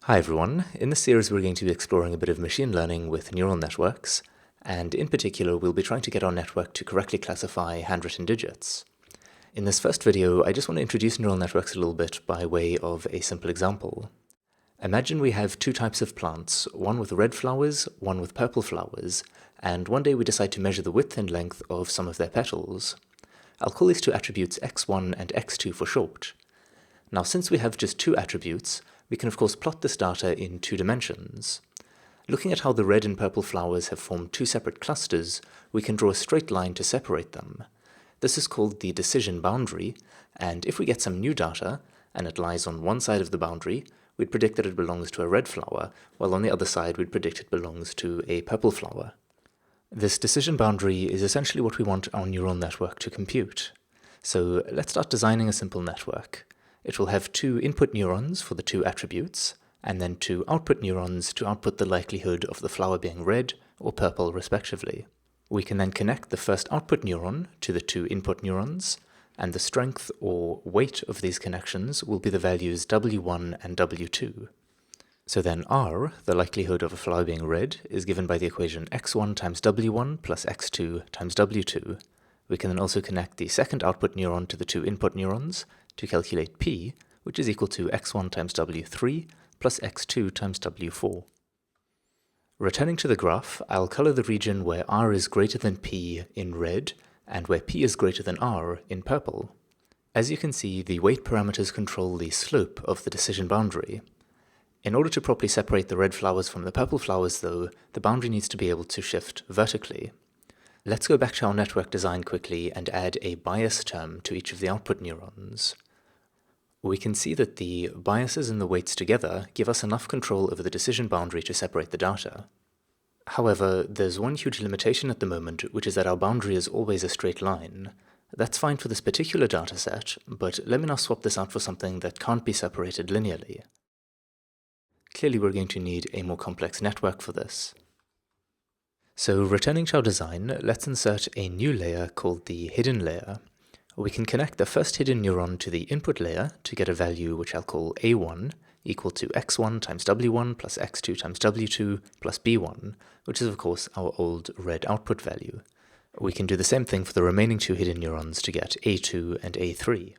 Hi everyone, in this series we're going to be exploring a bit of machine learning with neural networks, and in particular we'll be trying to get our network to correctly classify handwritten digits. In this first video, I just want to introduce neural networks a little bit by way of a simple example. Imagine we have two types of plants, one with red flowers, one with purple flowers, and one day we decide to measure the width and length of some of their petals. I'll call these two attributes x1 and x2 for short. Now, since we have just two attributes, we can of course plot this data in two dimensions. Looking at how the red and purple flowers have formed two separate clusters, we can draw a straight line to separate them. This is called the decision boundary, and if we get some new data, and it lies on one side of the boundary, we'd predict that it belongs to a red flower, while on the other side we'd predict it belongs to a purple flower. This decision boundary is essentially what we want our neural network to compute. So let's start designing a simple network. It will have two input neurons for the two attributes, and then two output neurons to output the likelihood of the flower being red or purple respectively. We can then connect the first output neuron to the two input neurons, and the strength or weight of these connections will be the values W1 and W2. So then R, the likelihood of a flower being red, is given by the equation x1 times W1 plus x2 times W2. We can then also connect the second output neuron to the two input neurons to calculate P, which is equal to x1 times W3 plus x2 times W4. Returning to the graph, I'll color the region where R is greater than P in red and where P is greater than R in purple. As you can see, the weight parameters control the slope of the decision boundary. In order to properly separate the red flowers from the purple flowers, though, the boundary needs to be able to shift vertically. Let's go back to our network design quickly and add a bias term to each of the output neurons. We can see that the biases and the weights together give us enough control over the decision boundary to separate the data. However, there's one huge limitation at the moment, which is that our boundary is always a straight line. That's fine for this particular dataset, but let me now swap this out for something that can't be separated linearly. Clearly we're going to need a more complex network for this. So returning to our design, let's insert a new layer called the hidden layer. We can connect the first hidden neuron to the input layer to get a value which I'll call A1 equal to x1 times W1 plus x2 times W2 plus B1, which is of course our old red output value. We can do the same thing for the remaining two hidden neurons to get A2 and A3.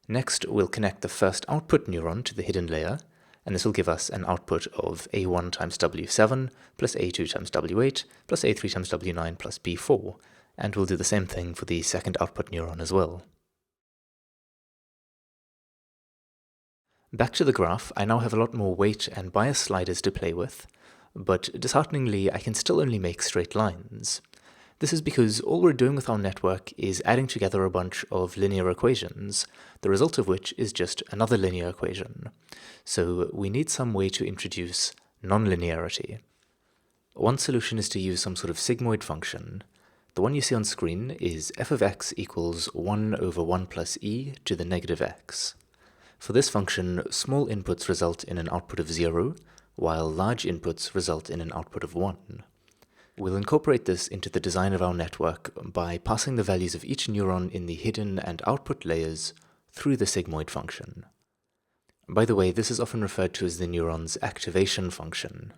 Next, we'll connect the first output neuron to the hidden layer, and this will give us an output of A1 times W7 plus A2 times W8 plus A3 times W9 plus B4, and we'll do the same thing for the second output neuron as well. Back to the graph, I now have a lot more weight and bias sliders to play with, but dishearteningly I can still only make straight lines. This is because all we're doing with our network is adding together a bunch of linear equations, the result of which is just another linear equation. So we need some way to introduce nonlinearity. One solution is to use some sort of sigmoid function. The one you see on screen is f of x equals 1 over 1 plus e to the negative x. For this function, small inputs result in an output of 0, while large inputs result in an output of 1. We'll incorporate this into the design of our network by passing the values of each neuron in the hidden and output layers through the sigmoid function. By the way, this is often referred to as the neuron's activation function.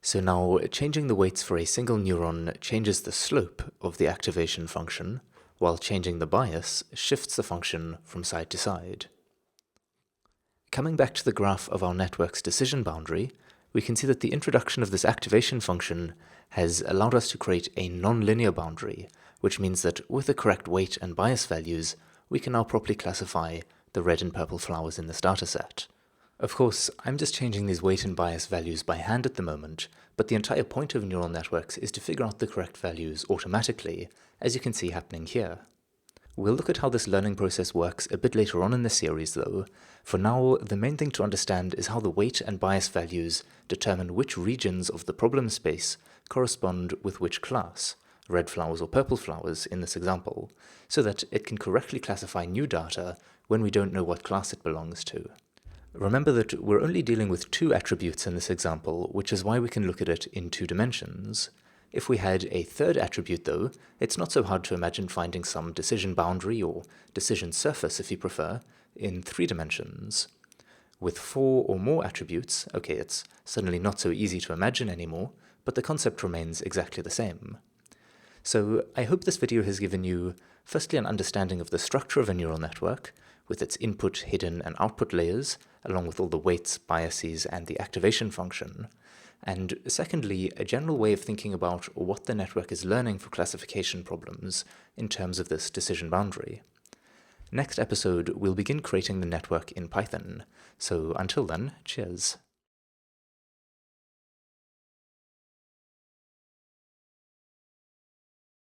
So now, changing the weights for a single neuron changes the slope of the activation function, while changing the bias shifts the function from side to side. Coming back to the graph of our network's decision boundary, we can see that the introduction of this activation function has allowed us to create a nonlinear boundary, which means that with the correct weight and bias values, we can now properly classify the red and purple flowers in this dataset. Of course, I'm just changing these weight and bias values by hand at the moment, but the entire point of neural networks is to figure out the correct values automatically, as you can see happening here. We'll look at how this learning process works a bit later on in the series though. For now, the main thing to understand is how the weight and bias values determine which regions of the problem space correspond with which class, red flowers or purple flowers in this example, so that it can correctly classify new data when we don't know what class it belongs to. Remember that we're only dealing with two attributes in this example, which is why we can look at it in two dimensions. If we had a third attribute though, it's not so hard to imagine finding some decision boundary, or decision surface if you prefer, in three dimensions. with 4 or more attributes, okay, it's suddenly not so easy to imagine anymore, but the concept remains exactly the same. So I hope this video has given you, firstly, an understanding of the structure of a neural network, with its input, hidden, and output layers, along with all the weights, biases, and the activation function. And secondly, a general way of thinking about what the network is learning for classification problems in terms of this decision boundary. Next episode, we'll begin creating the network in Python. So until then, cheers.